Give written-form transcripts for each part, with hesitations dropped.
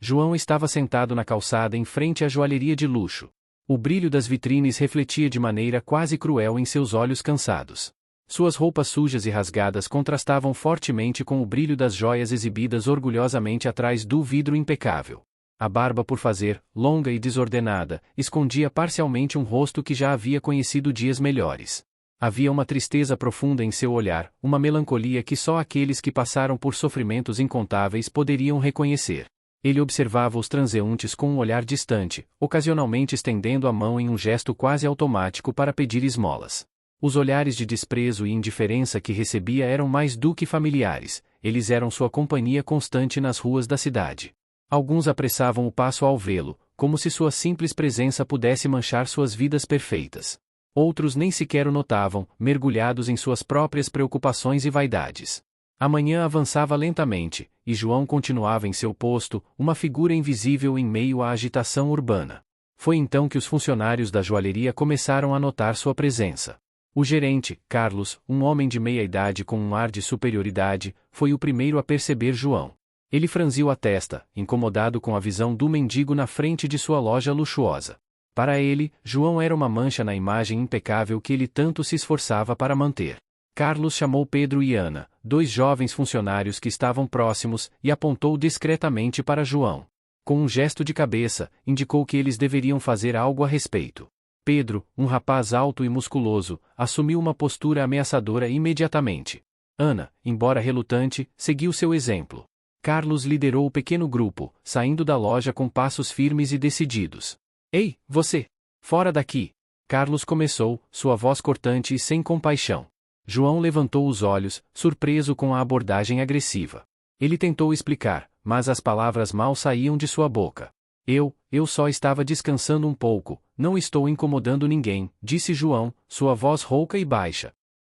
João estava sentado na calçada em frente à joalheria de luxo. O brilho das vitrines refletia de maneira quase cruel em seus olhos cansados. Suas roupas sujas e rasgadas contrastavam fortemente com o brilho das joias exibidas orgulhosamente atrás do vidro impecável. A barba por fazer, longa e desordenada, escondia parcialmente um rosto que já havia conhecido dias melhores. Havia uma tristeza profunda em seu olhar, uma melancolia que só aqueles que passaram por sofrimentos incontáveis poderiam reconhecer. Ele observava os transeuntes com um olhar distante, ocasionalmente estendendo a mão em um gesto quase automático para pedir esmolas. Os olhares de desprezo e indiferença que recebia eram mais do que familiares, eles eram sua companhia constante nas ruas da cidade. Alguns apressavam o passo ao vê-lo, como se sua simples presença pudesse manchar suas vidas perfeitas. Outros nem sequer o notavam, mergulhados em suas próprias preocupações e vaidades. A manhã avançava lentamente, e João continuava em seu posto, uma figura invisível em meio à agitação urbana. Foi então que os funcionários da joalheria começaram a notar sua presença. O gerente, Carlos, um homem de meia idade com um ar de superioridade, foi o primeiro a perceber João. Ele franziu a testa, incomodado com a visão do mendigo na frente de sua loja luxuosa. Para ele, João era uma mancha na imagem impecável que ele tanto se esforçava para manter. Carlos chamou Pedro e Ana, dois jovens funcionários que estavam próximos, e apontou discretamente para João. Com um gesto de cabeça, indicou que eles deveriam fazer algo a respeito. Pedro, um rapaz alto e musculoso, assumiu uma postura ameaçadora imediatamente. Ana, embora relutante, seguiu seu exemplo. Carlos liderou o pequeno grupo, saindo da loja com passos firmes e decididos. Ei, você! Fora daqui! Carlos começou, sua voz cortante e sem compaixão. João levantou os olhos, surpreso com a abordagem agressiva. Ele tentou explicar, mas as palavras mal saíam de sua boca. Eu só estava descansando um pouco, não estou incomodando ninguém, disse João, sua voz rouca e baixa.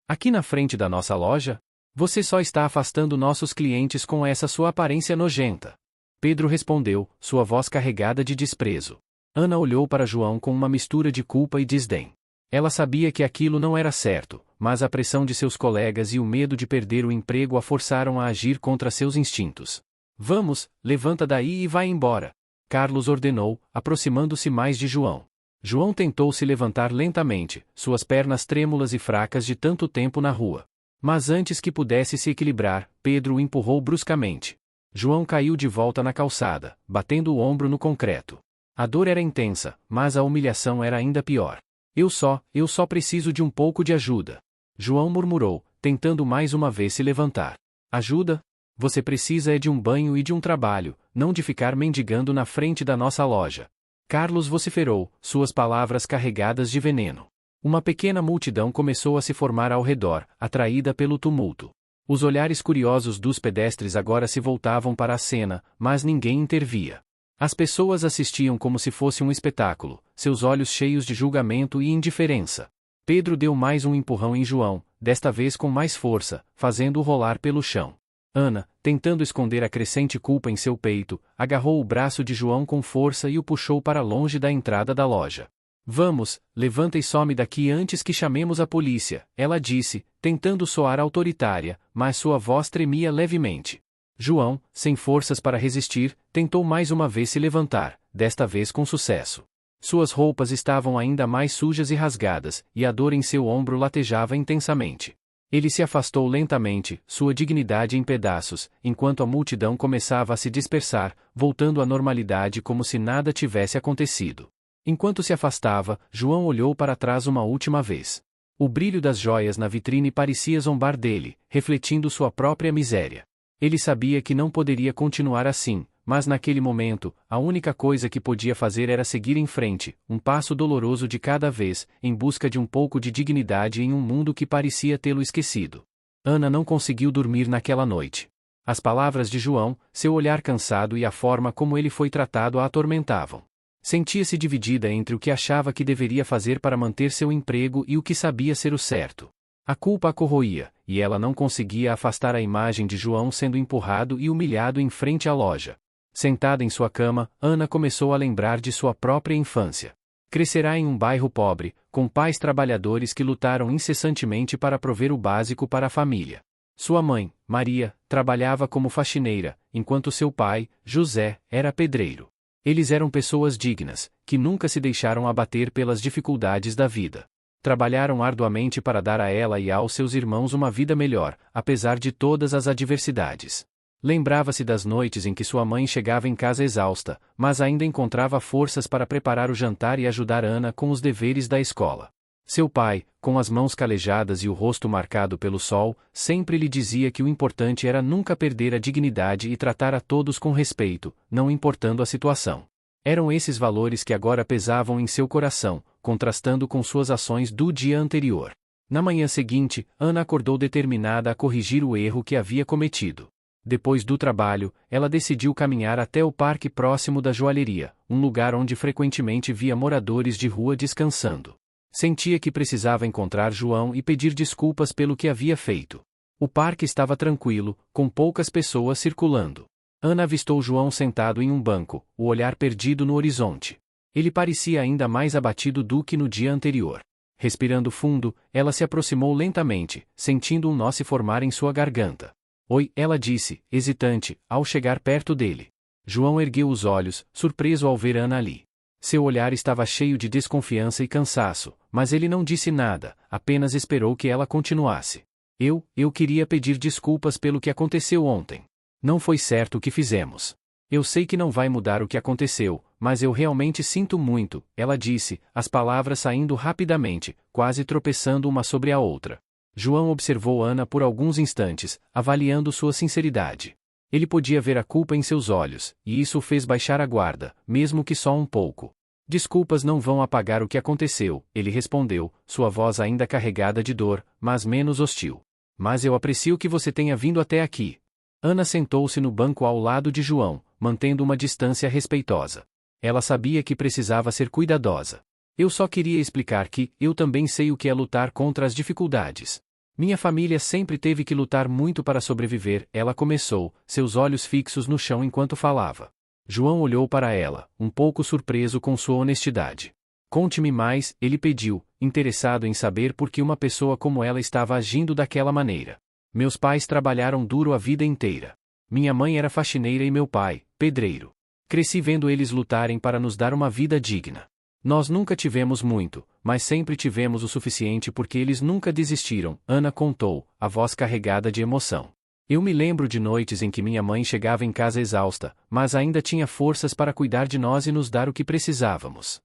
Aqui na frente da nossa loja? Você só está afastando nossos clientes com essa sua aparência nojenta. Pedro respondeu, sua voz carregada de desprezo. Ana olhou para João com uma mistura de culpa e desdém. Ela sabia que aquilo não era certo, mas a pressão de seus colegas e o medo de perder o emprego a forçaram a agir contra seus instintos. Vamos, levanta daí e vai embora. Carlos ordenou, aproximando-se mais de João. João tentou se levantar lentamente, suas pernas trêmulas e fracas de tanto tempo na rua. Mas antes que pudesse se equilibrar, Pedro o empurrou bruscamente. João caiu de volta na calçada, batendo o ombro no concreto. A dor era intensa, mas a humilhação era ainda pior. Eu só preciso de um pouco de ajuda. João murmurou, tentando mais uma vez se levantar. Ajuda? Você precisa é de um banho e de um trabalho, não de ficar mendigando na frente da nossa loja. Carlos vociferou, suas palavras carregadas de veneno. Uma pequena multidão começou a se formar ao redor, atraída pelo tumulto. Os olhares curiosos dos pedestres agora se voltavam para a cena, mas ninguém intervia. As pessoas assistiam como se fosse um espetáculo, seus olhos cheios de julgamento e indiferença. Pedro deu mais um empurrão em João, desta vez com mais força, fazendo-o rolar pelo chão. Ana, tentando esconder a crescente culpa em seu peito, agarrou o braço de João com força e o puxou para longe da entrada da loja. Vamos, levanta e some daqui antes que chamemos a polícia, ela disse, tentando soar autoritária, mas sua voz tremia levemente. João, sem forças para resistir, tentou mais uma vez se levantar, desta vez com sucesso. Suas roupas estavam ainda mais sujas e rasgadas, e a dor em seu ombro latejava intensamente. Ele se afastou lentamente, sua dignidade em pedaços, enquanto a multidão começava a se dispersar, voltando à normalidade como se nada tivesse acontecido. Enquanto se afastava, João olhou para trás uma última vez. O brilho das joias na vitrine parecia zombar dele, refletindo sua própria miséria. Ele sabia que não poderia continuar assim, mas naquele momento, a única coisa que podia fazer era seguir em frente, um passo doloroso de cada vez, em busca de um pouco de dignidade em um mundo que parecia tê-lo esquecido. Ana não conseguiu dormir naquela noite. As palavras de João, seu olhar cansado e a forma como ele foi tratado a atormentavam. Sentia-se dividida entre o que achava que deveria fazer para manter seu emprego e o que sabia ser o certo. A culpa a corroía, e ela não conseguia afastar a imagem de João sendo empurrado e humilhado em frente à loja. Sentada em sua cama, Ana começou a lembrar de sua própria infância. Crescerá em um bairro pobre, com pais trabalhadores que lutaram incessantemente para prover o básico para a família. Sua mãe, Maria, trabalhava como faxineira, enquanto seu pai, José, era pedreiro. Eles eram pessoas dignas, que nunca se deixaram abater pelas dificuldades da vida. Trabalharam arduamente para dar a ela e aos seus irmãos uma vida melhor, apesar de todas as adversidades. Lembrava-se das noites em que sua mãe chegava em casa exausta, mas ainda encontrava forças para preparar o jantar e ajudar Ana com os deveres da escola. Seu pai, com as mãos calejadas e o rosto marcado pelo sol, sempre lhe dizia que o importante era nunca perder a dignidade e tratar a todos com respeito, não importando a situação. Eram esses valores que agora pesavam em seu coração, contrastando com suas ações do dia anterior. Na manhã seguinte, Ana acordou determinada a corrigir o erro que havia cometido. Depois do trabalho, ela decidiu caminhar até o parque próximo da joalheria, um lugar onde frequentemente via moradores de rua descansando. Sentia que precisava encontrar João e pedir desculpas pelo que havia feito. O parque estava tranquilo, com poucas pessoas circulando. Ana avistou João sentado em um banco, o olhar perdido no horizonte. Ele parecia ainda mais abatido do que no dia anterior. Respirando fundo, ela se aproximou lentamente, sentindo um nó se formar em sua garganta. Oi, ela disse, hesitante, ao chegar perto dele. João ergueu os olhos, surpreso ao ver Ana ali. Seu olhar estava cheio de desconfiança e cansaço, mas ele não disse nada, apenas esperou que ela continuasse. Eu queria pedir desculpas pelo que aconteceu ontem. Não foi certo o que fizemos. Eu sei que não vai mudar o que aconteceu, mas eu realmente sinto muito, ela disse, as palavras saindo rapidamente, quase tropeçando uma sobre a outra. João observou Ana por alguns instantes, avaliando sua sinceridade. Ele podia ver a culpa em seus olhos, e isso o fez baixar a guarda, mesmo que só um pouco. Desculpas não vão apagar o que aconteceu, ele respondeu, sua voz ainda carregada de dor, mas menos hostil. Mas eu aprecio que você tenha vindo até aqui. Ana sentou-se no banco ao lado de João, mantendo uma distância respeitosa. Ela sabia que precisava ser cuidadosa. Eu só queria explicar que, eu também sei o que é lutar contra as dificuldades. Minha família sempre teve que lutar muito para sobreviver, ela começou, seus olhos fixos no chão enquanto falava. João olhou para ela, um pouco surpreso com sua honestidade. Conte-me mais, ele pediu, interessado em saber por que uma pessoa como ela estava agindo daquela maneira. Meus pais trabalharam duro a vida inteira. Minha mãe era faxineira e meu pai, pedreiro. Cresci vendo eles lutarem para nos dar uma vida digna. Nós nunca tivemos muito, mas sempre tivemos o suficiente porque eles nunca desistiram, Ana contou, a voz carregada de emoção. Eu me lembro de noites em que minha mãe chegava em casa exausta, mas ainda tinha forças para cuidar de nós e nos dar o que precisávamos.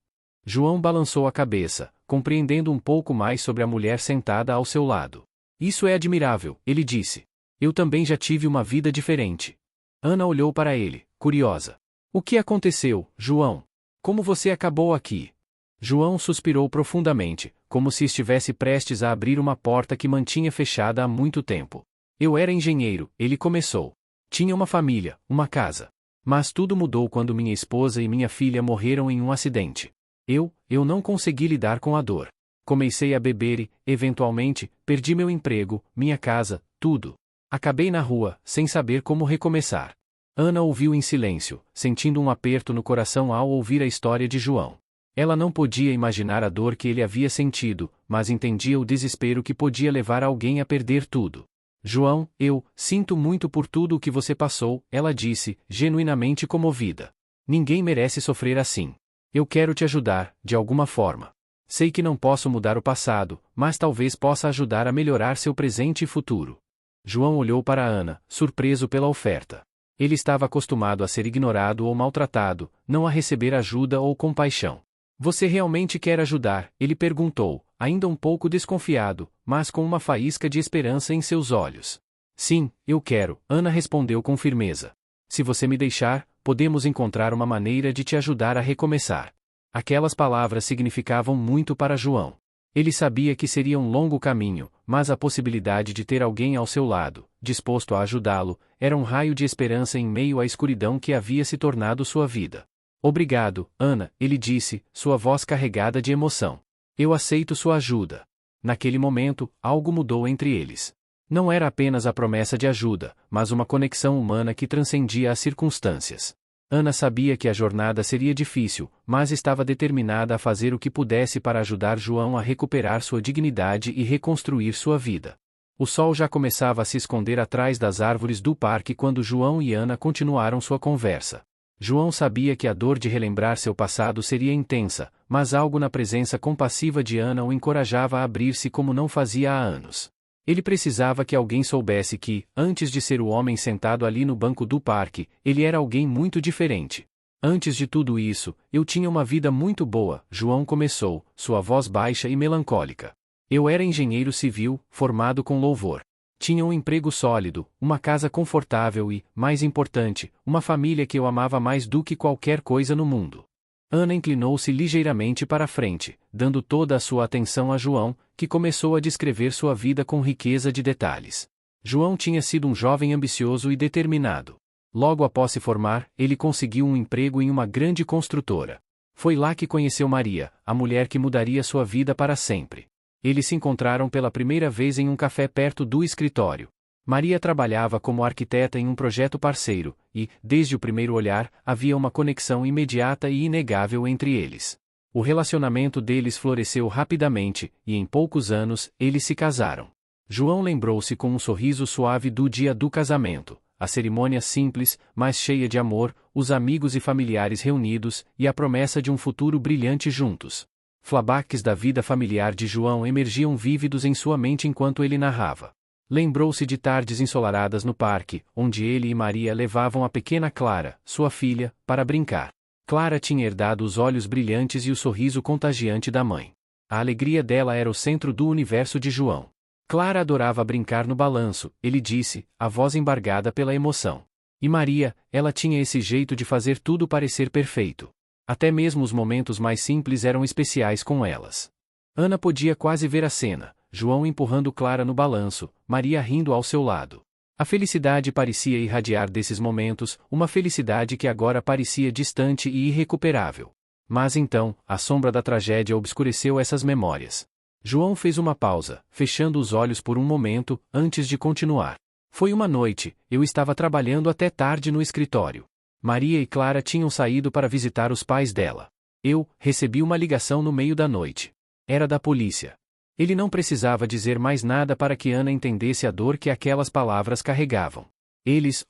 João balançou a cabeça, compreendendo um pouco mais sobre a mulher sentada ao seu lado. Isso é admirável, ele disse. Eu também já tive uma vida diferente. Ana olhou para ele, curiosa. O que aconteceu, João? Como você acabou aqui? João suspirou profundamente, como se estivesse prestes a abrir uma porta que mantinha fechada há muito tempo. Eu era engenheiro, ele começou. Tinha uma família, uma casa. Mas tudo mudou quando minha esposa e minha filha morreram em um acidente. Eu não consegui lidar com a dor. Comecei a beber e, eventualmente, perdi meu emprego, minha casa, tudo. Acabei na rua, sem saber como recomeçar. Ana ouviu em silêncio, sentindo um aperto no coração ao ouvir a história de João. Ela não podia imaginar a dor que ele havia sentido, mas entendia o desespero que podia levar alguém a perder tudo. João, eu sinto muito por tudo o que você passou, ela disse, genuinamente comovida. Ninguém merece sofrer assim. Eu quero te ajudar, de alguma forma. Sei que não posso mudar o passado, mas talvez possa ajudar a melhorar seu presente e futuro. João olhou para Ana, surpreso pela oferta. Ele estava acostumado a ser ignorado ou maltratado, não a receber ajuda ou compaixão. Você realmente quer ajudar? Ele perguntou, ainda um pouco desconfiado, mas com uma faísca de esperança em seus olhos. Sim, eu quero, Ana respondeu com firmeza. Se você me deixar, podemos encontrar uma maneira de te ajudar a recomeçar. Aquelas palavras significavam muito para João. Ele sabia que seria um longo caminho, mas a possibilidade de ter alguém ao seu lado, disposto a ajudá-lo, era um raio de esperança em meio à escuridão que havia se tornado sua vida. Obrigado, Ana, ele disse, sua voz carregada de emoção. Eu aceito sua ajuda. Naquele momento, algo mudou entre eles. Não era apenas a promessa de ajuda, mas uma conexão humana que transcendia as circunstâncias. Ana sabia que a jornada seria difícil, mas estava determinada a fazer o que pudesse para ajudar João a recuperar sua dignidade e reconstruir sua vida. O sol já começava a se esconder atrás das árvores do parque quando João e Ana continuaram sua conversa. João sabia que a dor de relembrar seu passado seria intensa, mas algo na presença compassiva de Ana o encorajava a abrir-se como não fazia há anos. Ele precisava que alguém soubesse que, antes de ser o homem sentado ali no banco do parque, ele era alguém muito diferente. Antes de tudo isso, eu tinha uma vida muito boa, João começou, sua voz baixa e melancólica. Eu era engenheiro civil, formado com louvor. Tinha um emprego sólido, uma casa confortável e, mais importante, uma família que eu amava mais do que qualquer coisa no mundo. Ana inclinou-se ligeiramente para a frente, dando toda a sua atenção a João, que começou a descrever sua vida com riqueza de detalhes. João tinha sido um jovem ambicioso e determinado. Logo após se formar, ele conseguiu um emprego em uma grande construtora. Foi lá que conheceu Maria, a mulher que mudaria sua vida para sempre. Eles se encontraram pela primeira vez em um café perto do escritório. Maria trabalhava como arquiteta em um projeto parceiro, e, desde o primeiro olhar, havia uma conexão imediata e inegável entre eles. O relacionamento deles floresceu rapidamente, e em poucos anos, eles se casaram. João lembrou-se com um sorriso suave do dia do casamento, a cerimônia simples, mas cheia de amor, os amigos e familiares reunidos, e a promessa de um futuro brilhante juntos. Flashbacks da vida familiar de João emergiam vívidos em sua mente enquanto ele narrava. Lembrou-se de tardes ensolaradas no parque, onde ele e Maria levavam a pequena Clara, sua filha, para brincar. Clara tinha herdado os olhos brilhantes e o sorriso contagiante da mãe. A alegria dela era o centro do universo de João. Clara adorava brincar no balanço, ele disse, a voz embargada pela emoção. E Maria, ela tinha esse jeito de fazer tudo parecer perfeito. Até mesmo os momentos mais simples eram especiais com elas. Ana podia quase ver a cena, João empurrando Clara no balanço, Maria rindo ao seu lado. A felicidade parecia irradiar desses momentos, uma felicidade que agora parecia distante e irrecuperável. Mas então, a sombra da tragédia obscureceu essas memórias. João fez uma pausa, fechando os olhos por um momento, antes de continuar. Foi uma noite, eu estava trabalhando até tarde no escritório. Maria e Clara tinham saído para visitar os pais dela. Eu recebi uma ligação no meio da noite. Era da polícia. Ele não precisava dizer mais nada para que Ana entendesse a dor que aquelas palavras carregavam.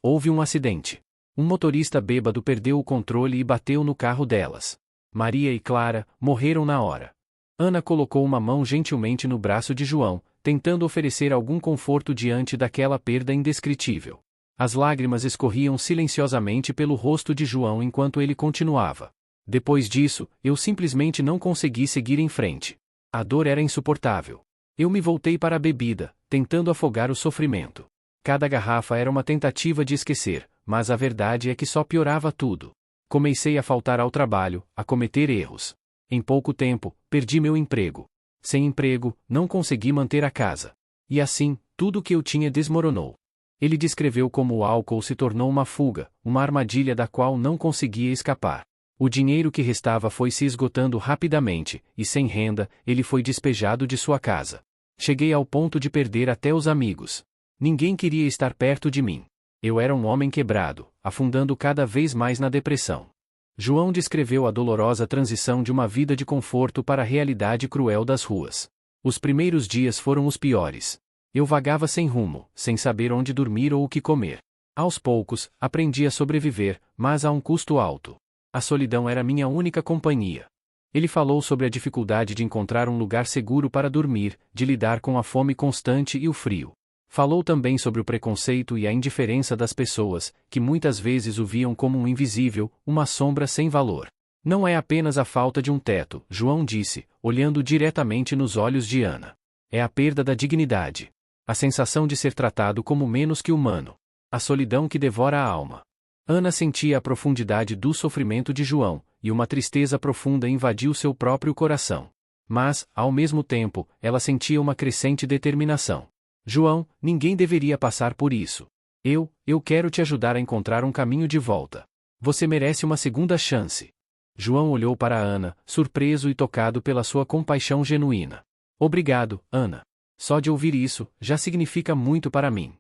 Houve um acidente. Um motorista bêbado perdeu o controle e bateu no carro delas. Maria e Clara morreram na hora. Ana colocou uma mão gentilmente no braço de João, tentando oferecer algum conforto diante daquela perda indescritível. As lágrimas escorriam silenciosamente pelo rosto de João enquanto ele continuava. Depois disso, eu simplesmente não consegui seguir em frente. A dor era insuportável. Eu me voltei para a bebida, tentando afogar o sofrimento. Cada garrafa era uma tentativa de esquecer, mas a verdade é que só piorava tudo. Comecei a faltar ao trabalho, a cometer erros. Em pouco tempo, perdi meu emprego. Sem emprego, não consegui manter a casa. E assim, tudo o que eu tinha desmoronou. Ele descreveu como o álcool se tornou uma fuga, uma armadilha da qual não conseguia escapar. O dinheiro que restava foi se esgotando rapidamente, e sem renda, ele foi despejado de sua casa. Cheguei ao ponto de perder até os amigos. Ninguém queria estar perto de mim. Eu era um homem quebrado, afundando cada vez mais na depressão. João descreveu a dolorosa transição de uma vida de conforto para a realidade cruel das ruas. Os primeiros dias foram os piores. Eu vagava sem rumo, sem saber onde dormir ou o que comer. Aos poucos, aprendi a sobreviver, mas a um custo alto. A solidão era minha única companhia. Ele falou sobre a dificuldade de encontrar um lugar seguro para dormir, de lidar com a fome constante e o frio. Falou também sobre o preconceito e a indiferença das pessoas, que muitas vezes o viam como um invisível, uma sombra sem valor. Não é apenas a falta de um teto, João disse, olhando diretamente nos olhos de Ana. É a perda da dignidade. A sensação de ser tratado como menos que humano. A solidão que devora a alma. Ana sentia a profundidade do sofrimento de João, e uma tristeza profunda invadiu seu próprio coração. Mas, ao mesmo tempo, ela sentia uma crescente determinação. João, ninguém deveria passar por isso. Eu quero te ajudar a encontrar um caminho de volta. Você merece uma segunda chance. João olhou para Ana, surpreso e tocado pela sua compaixão genuína. Obrigado, Ana. Só de ouvir isso, já significa muito para mim.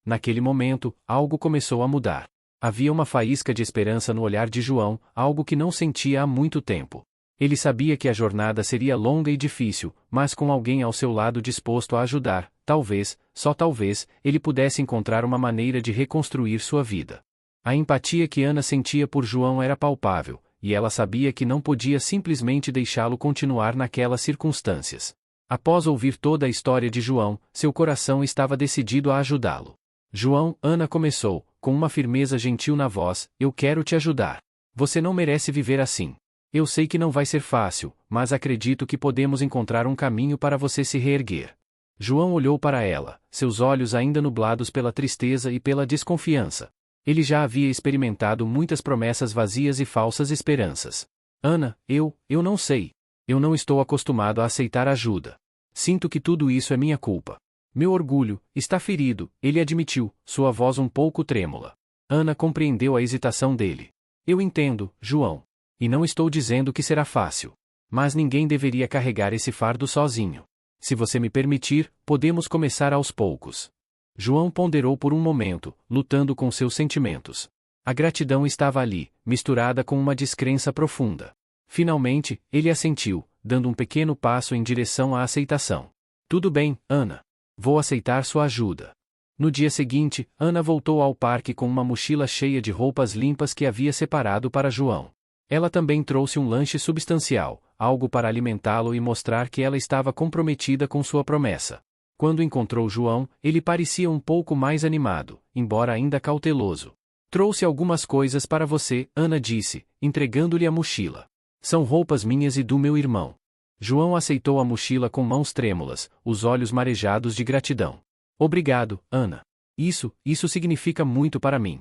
Naquele momento, algo começou a mudar. Havia uma faísca de esperança no olhar de João, algo que não sentia há muito tempo. Ele sabia que a jornada seria longa e difícil, mas com alguém ao seu lado disposto a ajudar, talvez, só talvez, ele pudesse encontrar uma maneira de reconstruir sua vida. A empatia que Ana sentia por João era palpável, e ela sabia que não podia simplesmente deixá-lo continuar naquelas circunstâncias. Após ouvir toda a história de João, seu coração estava decidido a ajudá-lo. João, Ana começou, com uma firmeza gentil na voz, eu quero te ajudar. Você não merece viver assim. Eu sei que não vai ser fácil, mas acredito que podemos encontrar um caminho para você se reerguer. João olhou para ela, seus olhos ainda nublados pela tristeza e pela desconfiança. Ele já havia experimentado muitas promessas vazias e falsas esperanças. Ana, eu não sei. Eu não estou acostumado a aceitar ajuda. Sinto que tudo isso é minha culpa. Meu orgulho está ferido, ele admitiu, sua voz um pouco trêmula. Ana compreendeu a hesitação dele. Eu entendo, João. E não estou dizendo que será fácil. Mas ninguém deveria carregar esse fardo sozinho. Se você me permitir, podemos começar aos poucos. João ponderou por um momento, lutando com seus sentimentos. A gratidão estava ali, misturada com uma descrença profunda. Finalmente, ele assentiu, dando um pequeno passo em direção à aceitação. Tudo bem, Ana. Vou aceitar sua ajuda. No dia seguinte, Ana voltou ao parque com uma mochila cheia de roupas limpas que havia separado para João. Ela também trouxe um lanche substancial, algo para alimentá-lo e mostrar que ela estava comprometida com sua promessa. Quando encontrou João, ele parecia um pouco mais animado, embora ainda cauteloso. Trouxe algumas coisas para você, Ana disse, entregando-lhe a mochila. São roupas minhas e do meu irmão. João aceitou a mochila com mãos trêmulas, os olhos marejados de gratidão. Obrigado, Ana. Isso significa muito para mim.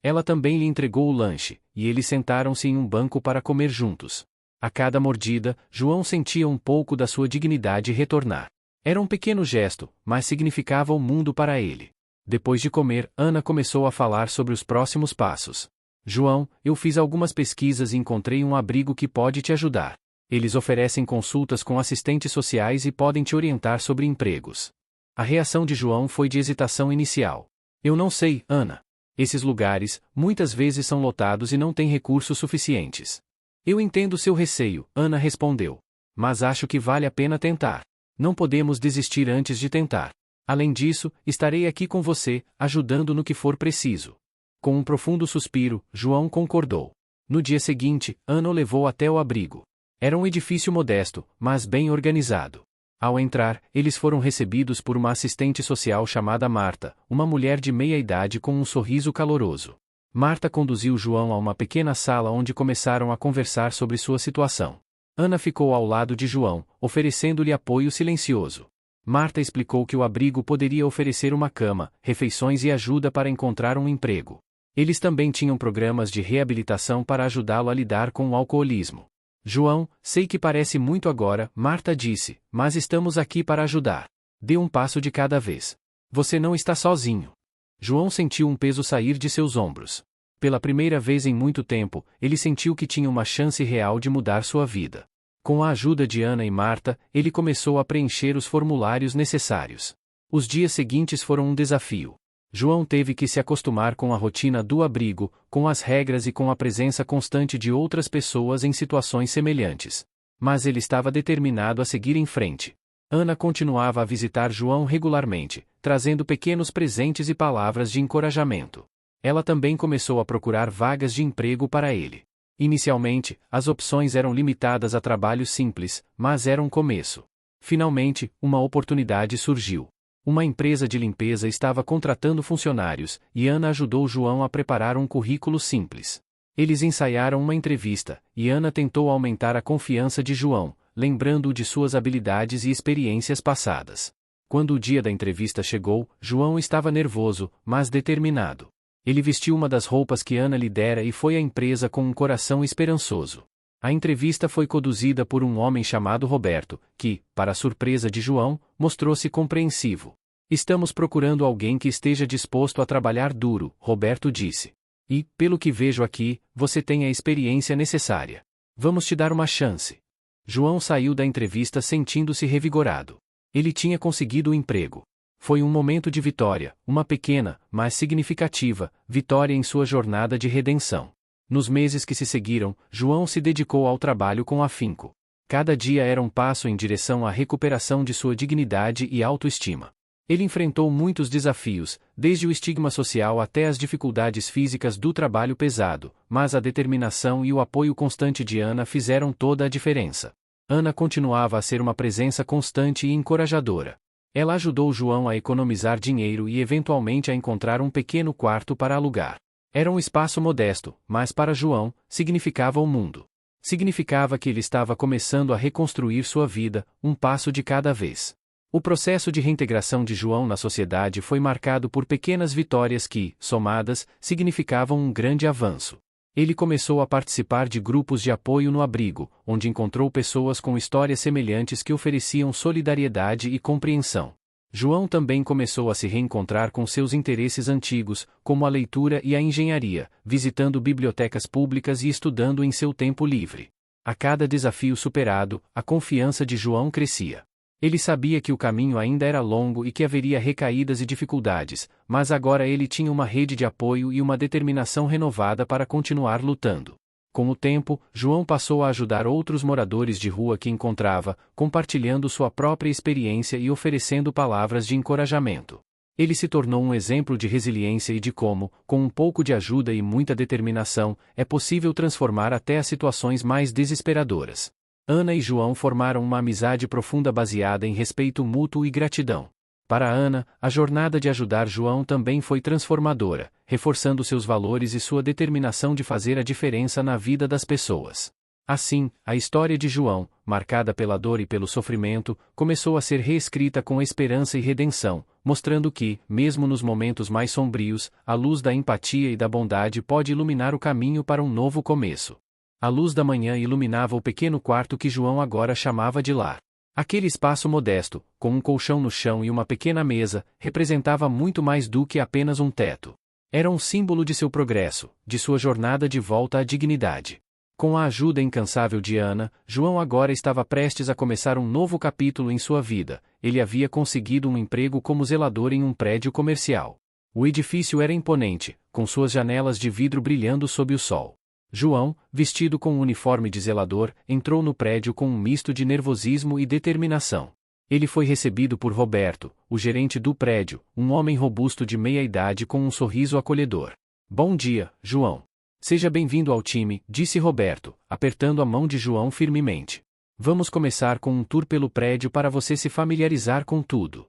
Ela também lhe entregou o lanche, e eles sentaram-se em um banco para comer juntos. A cada mordida, João sentia um pouco da sua dignidade retornar. Era um pequeno gesto, mas significava o mundo para ele. Depois de comer, Ana começou a falar sobre os próximos passos. João, eu fiz algumas pesquisas e encontrei um abrigo que pode te ajudar. Eles oferecem consultas com assistentes sociais e podem te orientar sobre empregos. A reação de João foi de hesitação inicial. Eu não sei, Ana. Esses lugares, muitas vezes são lotados e não têm recursos suficientes. Eu entendo seu receio, Ana respondeu. Mas acho que vale a pena tentar. Não podemos desistir antes de tentar. Além disso, estarei aqui com você, ajudando no que for preciso. Com um profundo suspiro, João concordou. No dia seguinte, Ana o levou até o abrigo. Era um edifício modesto, mas bem organizado. Ao entrar, eles foram recebidos por uma assistente social chamada Marta, uma mulher de meia idade com um sorriso caloroso. Marta conduziu João a uma pequena sala onde começaram a conversar sobre sua situação. Ana ficou ao lado de João, oferecendo-lhe apoio silencioso. Marta explicou que o abrigo poderia oferecer uma cama, refeições e ajuda para encontrar um emprego. Eles também tinham programas de reabilitação para ajudá-lo a lidar com o alcoolismo. João, sei que parece muito agora, Marta disse, mas estamos aqui para ajudar. Dê um passo de cada vez. Você não está sozinho. João sentiu um peso sair de seus ombros. Pela primeira vez em muito tempo, ele sentiu que tinha uma chance real de mudar sua vida. Com a ajuda de Ana e Marta, ele começou a preencher os formulários necessários. Os dias seguintes foram um desafio. João teve que se acostumar com a rotina do abrigo, com as regras e com a presença constante de outras pessoas em situações semelhantes. Mas ele estava determinado a seguir em frente. Ana continuava a visitar João regularmente, trazendo pequenos presentes e palavras de encorajamento. Ela também começou a procurar vagas de emprego para ele. Inicialmente, as opções eram limitadas a trabalhos simples, mas era um começo. Finalmente, uma oportunidade surgiu. Uma empresa de limpeza estava contratando funcionários, e Ana ajudou João a preparar um currículo simples. Eles ensaiaram uma entrevista, e Ana tentou aumentar a confiança de João, lembrando-o de suas habilidades e experiências passadas. Quando o dia da entrevista chegou, João estava nervoso, mas determinado. Ele vestiu uma das roupas que Ana lhe dera e foi à empresa com um coração esperançoso. A entrevista foi conduzida por um homem chamado Roberto, que, para a surpresa de João, mostrou-se compreensivo. Estamos procurando alguém que esteja disposto a trabalhar duro, Roberto disse. E, pelo que vejo aqui, você tem a experiência necessária. Vamos te dar uma chance. João saiu da entrevista sentindo-se revigorado. Ele tinha conseguido o emprego. Foi um momento de vitória, uma pequena, mas significativa, vitória em sua jornada de redenção. Nos meses que se seguiram, João se dedicou ao trabalho com afinco. Cada dia era um passo em direção à recuperação de sua dignidade e autoestima. Ele enfrentou muitos desafios, desde o estigma social até as dificuldades físicas do trabalho pesado, mas a determinação e o apoio constante de Ana fizeram toda a diferença. Ana continuava a ser uma presença constante e encorajadora. Ela ajudou João a economizar dinheiro e eventualmente a encontrar um pequeno quarto para alugar. Era um espaço modesto, mas para João, significava o mundo. Significava que ele estava começando a reconstruir sua vida, um passo de cada vez. O processo de reintegração de João na sociedade foi marcado por pequenas vitórias que, somadas, significavam um grande avanço. Ele começou a participar de grupos de apoio no abrigo, onde encontrou pessoas com histórias semelhantes que ofereciam solidariedade e compreensão. João também começou a se reencontrar com seus interesses antigos, como a leitura e a engenharia, visitando bibliotecas públicas e estudando em seu tempo livre. A cada desafio superado, a confiança de João crescia. Ele sabia que o caminho ainda era longo e que haveria recaídas e dificuldades, mas agora ele tinha uma rede de apoio e uma determinação renovada para continuar lutando. Com o tempo, João passou a ajudar outros moradores de rua que encontrava, compartilhando sua própria experiência e oferecendo palavras de encorajamento. Ele se tornou um exemplo de resiliência e de como, com um pouco de ajuda e muita determinação, é possível transformar até as situações mais desesperadoras. Ana e João formaram uma amizade profunda baseada em respeito mútuo e gratidão. Para Ana, a jornada de ajudar João também foi transformadora, reforçando seus valores e sua determinação de fazer a diferença na vida das pessoas. Assim, a história de João, marcada pela dor e pelo sofrimento, começou a ser reescrita com esperança e redenção, mostrando que, mesmo nos momentos mais sombrios, a luz da empatia e da bondade pode iluminar o caminho para um novo começo. A luz da manhã iluminava o pequeno quarto que João agora chamava de lar. Aquele espaço modesto, com um colchão no chão e uma pequena mesa, representava muito mais do que apenas um teto. Era um símbolo de seu progresso, de sua jornada de volta à dignidade. Com a ajuda incansável de Ana, João agora estava prestes a começar um novo capítulo em sua vida. Ele havia conseguido um emprego como zelador em um prédio comercial. O edifício era imponente, com suas janelas de vidro brilhando sob o sol. João, vestido com um uniforme de zelador, entrou no prédio com um misto de nervosismo e determinação. Ele foi recebido por Roberto, o gerente do prédio, um homem robusto de meia-idade com um sorriso acolhedor. "Bom dia, João. Seja bem-vindo ao time", disse Roberto, apertando a mão de João firmemente. "Vamos começar com um tour pelo prédio para você se familiarizar com tudo."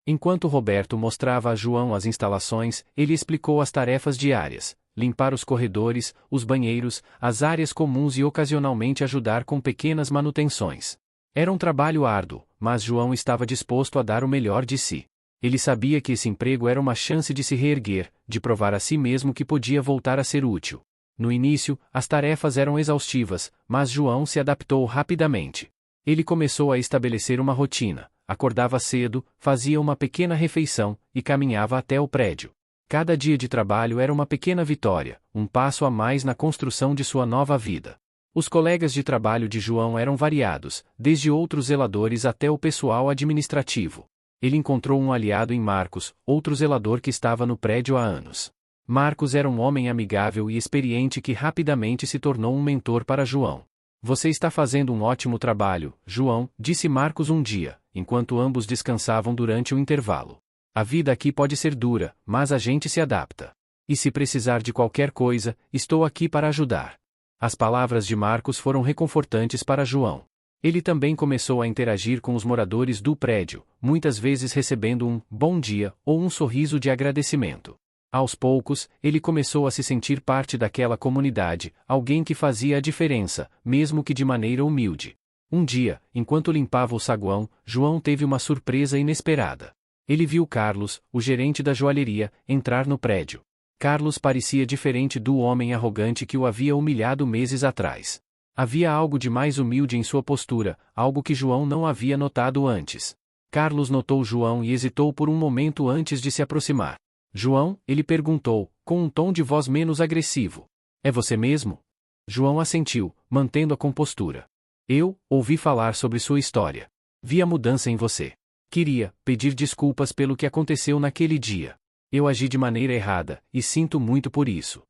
Enquanto Roberto mostrava a João as instalações, ele explicou as tarefas diárias: limpar os corredores, os banheiros, as áreas comuns e ocasionalmente ajudar com pequenas manutenções. Era um trabalho árduo, mas João estava disposto a dar o melhor de si. Ele sabia que esse emprego era uma chance de se reerguer, de provar a si mesmo que podia voltar a ser útil. No início, as tarefas eram exaustivas, mas João se adaptou rapidamente. Ele começou a estabelecer uma rotina: acordava cedo, fazia uma pequena refeição e caminhava até o prédio. Cada dia de trabalho era uma pequena vitória, um passo a mais na construção de sua nova vida. Os colegas de trabalho de João eram variados, desde outros zeladores até o pessoal administrativo. Ele encontrou um aliado em Marcos, outro zelador que estava no prédio há anos. Marcos era um homem amigável e experiente que rapidamente se tornou um mentor para João. "Você está fazendo um ótimo trabalho, João", disse Marcos um dia, enquanto ambos descansavam durante o intervalo. "A vida aqui pode ser dura, mas a gente se adapta. E se precisar de qualquer coisa, estou aqui para ajudar." As palavras de Marcos foram reconfortantes para João. Ele também começou a interagir com os moradores do prédio, muitas vezes recebendo um "bom dia" ou um sorriso de agradecimento. Aos poucos, ele começou a se sentir parte daquela comunidade, alguém que fazia a diferença, mesmo que de maneira humilde. Um dia, enquanto limpava o saguão, João teve uma surpresa inesperada. Ele viu Carlos, o gerente da joalheria, entrar no prédio. Carlos parecia diferente do homem arrogante que o havia humilhado meses atrás. Havia algo de mais humilde em sua postura, algo que João não havia notado antes. Carlos notou João e hesitou por um momento antes de se aproximar. "João", ele perguntou, com um tom de voz menos agressivo. "É você mesmo?" João assentiu, mantendo a compostura. "Eu ouvi falar sobre sua história. Vi a mudança em você. Queria pedir desculpas pelo que aconteceu naquele dia. Eu agi de maneira errada, e sinto muito por isso."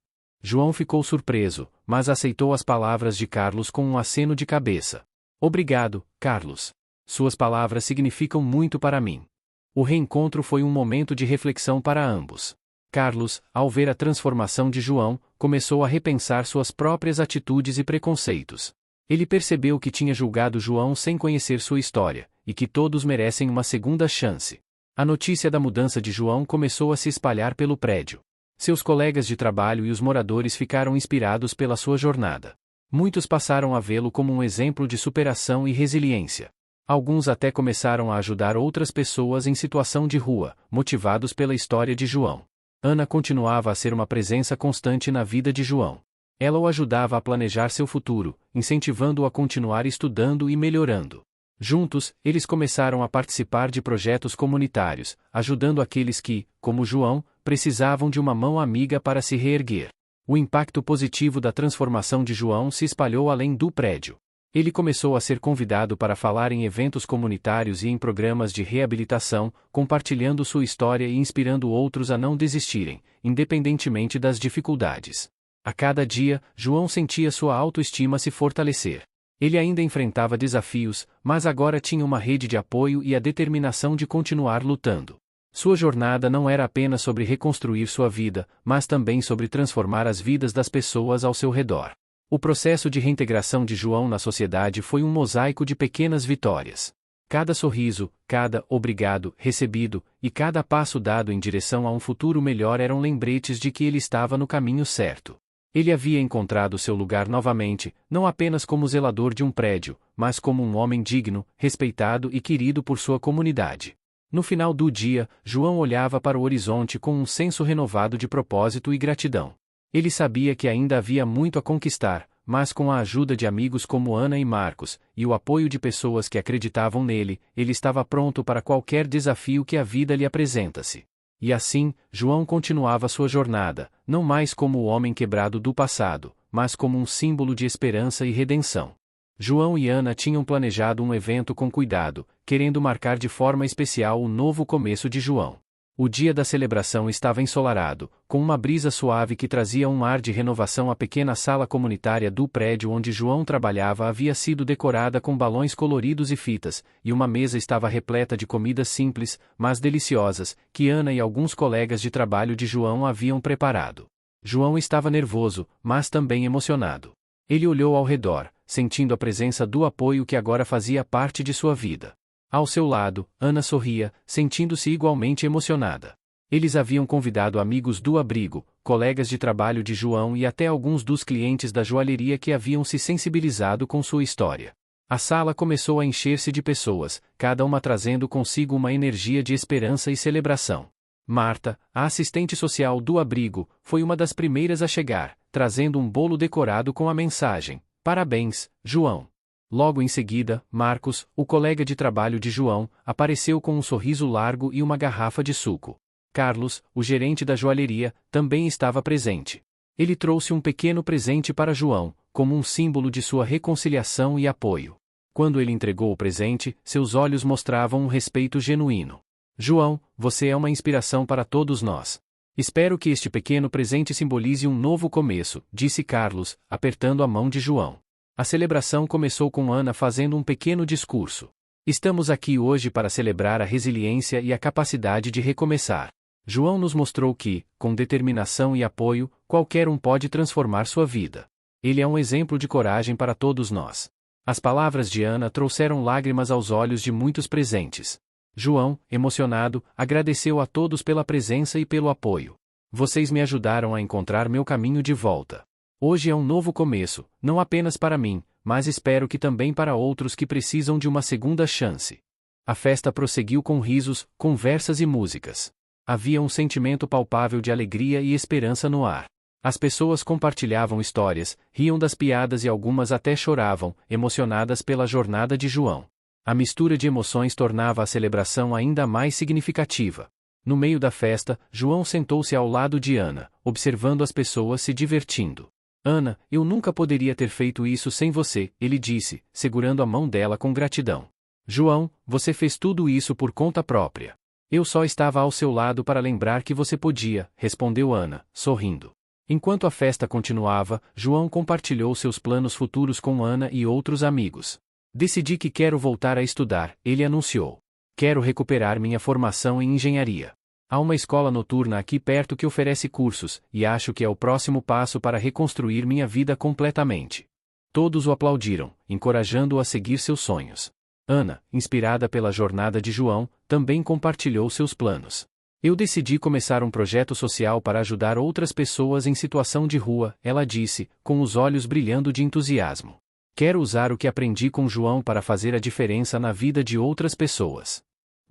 João ficou surpreso, mas aceitou as palavras de Carlos com um aceno de cabeça. "Obrigado, Carlos. Suas palavras significam muito para mim." O reencontro foi um momento de reflexão para ambos. Carlos, ao ver a transformação de João, começou a repensar suas próprias atitudes e preconceitos. Ele percebeu que tinha julgado João sem conhecer sua história, e que todos merecem uma segunda chance. A notícia da mudança de João começou a se espalhar pelo prédio. Seus colegas de trabalho e os moradores ficaram inspirados pela sua jornada. Muitos passaram a vê-lo como um exemplo de superação e resiliência. Alguns até começaram a ajudar outras pessoas em situação de rua, motivados pela história de João. Ana continuava a ser uma presença constante na vida de João. Ela o ajudava a planejar seu futuro, incentivando-o a continuar estudando e melhorando. Juntos, eles começaram a participar de projetos comunitários, ajudando aqueles que, como João, precisavam de uma mão amiga para se reerguer. O impacto positivo da transformação de João se espalhou além do prédio. Ele começou a ser convidado para falar em eventos comunitários e em programas de reabilitação, compartilhando sua história e inspirando outros a não desistirem, independentemente das dificuldades. A cada dia, João sentia sua autoestima se fortalecer. Ele ainda enfrentava desafios, mas agora tinha uma rede de apoio e a determinação de continuar lutando. Sua jornada não era apenas sobre reconstruir sua vida, mas também sobre transformar as vidas das pessoas ao seu redor. O processo de reintegração de João na sociedade foi um mosaico de pequenas vitórias. Cada sorriso, cada obrigado recebido, e cada passo dado em direção a um futuro melhor eram lembretes de que ele estava no caminho certo. Ele havia encontrado seu lugar novamente, não apenas como zelador de um prédio, mas como um homem digno, respeitado e querido por sua comunidade. No final do dia, João olhava para o horizonte com um senso renovado de propósito e gratidão. Ele sabia que ainda havia muito a conquistar, mas com a ajuda de amigos como Ana e Marcos, e o apoio de pessoas que acreditavam nele, ele estava pronto para qualquer desafio que a vida lhe apresentasse. E assim, João continuava sua jornada, não mais como o homem quebrado do passado, mas como um símbolo de esperança e redenção. João e Ana tinham planejado um evento com cuidado, querendo marcar de forma especial o novo começo de João. O dia da celebração estava ensolarado, com uma brisa suave que trazia um ar de renovação. A pequena sala comunitária do prédio onde João trabalhava havia sido decorada com balões coloridos e fitas, e uma mesa estava repleta de comidas simples, mas deliciosas, que Ana e alguns colegas de trabalho de João haviam preparado. João estava nervoso, mas também emocionado. Ele olhou ao redor, sentindo a presença do apoio que agora fazia parte de sua vida. Ao seu lado, Ana sorria, sentindo-se igualmente emocionada. Eles haviam convidado amigos do abrigo, colegas de trabalho de João e até alguns dos clientes da joalheria que haviam se sensibilizado com sua história. A sala começou a encher-se de pessoas, cada uma trazendo consigo uma energia de esperança e celebração. Marta, a assistente social do abrigo, foi uma das primeiras a chegar, trazendo um bolo decorado com a mensagem: "Parabéns, João." Logo em seguida, Marcos, o colega de trabalho de João, apareceu com um sorriso largo e uma garrafa de suco. Carlos, o gerente da joalheria, também estava presente. Ele trouxe um pequeno presente para João, como um símbolo de sua reconciliação e apoio. Quando ele entregou o presente, seus olhos mostravam um respeito genuíno. "João, você é uma inspiração para todos nós. Espero que este pequeno presente simbolize um novo começo", disse Carlos, apertando a mão de João. A celebração começou com Ana fazendo um pequeno discurso. "Estamos aqui hoje para celebrar a resiliência e a capacidade de recomeçar. João nos mostrou que, com determinação e apoio, qualquer um pode transformar sua vida. Ele é um exemplo de coragem para todos nós." As palavras de Ana trouxeram lágrimas aos olhos de muitos presentes. João, emocionado, agradeceu a todos pela presença e pelo apoio. "Vocês me ajudaram a encontrar meu caminho de volta. Hoje é um novo começo, não apenas para mim, mas espero que também para outros que precisam de uma segunda chance." A festa prosseguiu com risos, conversas e músicas. Havia um sentimento palpável de alegria e esperança no ar. As pessoas compartilhavam histórias, riam das piadas e algumas até choravam, emocionadas pela jornada de João. A mistura de emoções tornava a celebração ainda mais significativa. No meio da festa, João sentou-se ao lado de Ana, observando as pessoas se divertindo. "Ana, eu nunca poderia ter feito isso sem você", ele disse, segurando a mão dela com gratidão. "João, você fez tudo isso por conta própria. Eu só estava ao seu lado para lembrar que você podia", respondeu Ana, sorrindo. Enquanto a festa continuava, João compartilhou seus planos futuros com Ana e outros amigos. "Decidi que quero voltar a estudar", ele anunciou. Quero recuperar minha formação em engenharia. Há uma escola noturna aqui perto que oferece cursos, e acho que é o próximo passo para reconstruir minha vida completamente. Todos o aplaudiram, encorajando-o a seguir seus sonhos. Ana, inspirada pela jornada de João, também compartilhou seus planos. Eu decidi começar um projeto social para ajudar outras pessoas em situação de rua, ela disse, com os olhos brilhando de entusiasmo. Quero usar o que aprendi com João para fazer a diferença na vida de outras pessoas.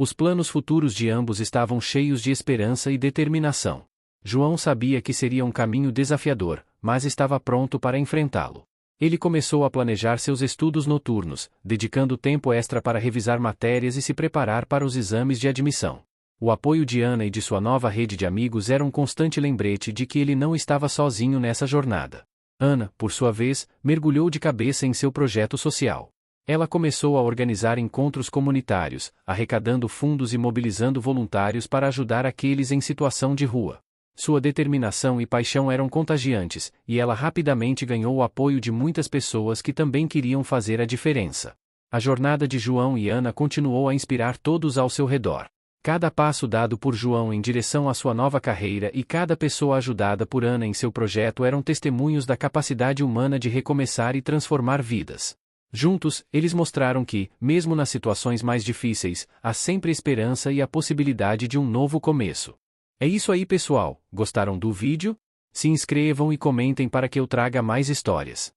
Os planos futuros de ambos estavam cheios de esperança e determinação. João sabia que seria um caminho desafiador, mas estava pronto para enfrentá-lo. Ele começou a planejar seus estudos noturnos, dedicando tempo extra para revisar matérias e se preparar para os exames de admissão. O apoio de Ana e de sua nova rede de amigos era um constante lembrete de que ele não estava sozinho nessa jornada. Ana, por sua vez, mergulhou de cabeça em seu projeto social. Ela começou a organizar encontros comunitários, arrecadando fundos e mobilizando voluntários para ajudar aqueles em situação de rua. Sua determinação e paixão eram contagiantes, e ela rapidamente ganhou o apoio de muitas pessoas que também queriam fazer a diferença. A jornada de João e Ana continuou a inspirar todos ao seu redor. Cada passo dado por João em direção à sua nova carreira e cada pessoa ajudada por Ana em seu projeto eram testemunhos da capacidade humana de recomeçar e transformar vidas. Juntos, eles mostraram que, mesmo nas situações mais difíceis, há sempre esperança e a possibilidade de um novo começo. É isso aí, pessoal. Gostaram do vídeo? Se inscrevam e comentem para que eu traga mais histórias.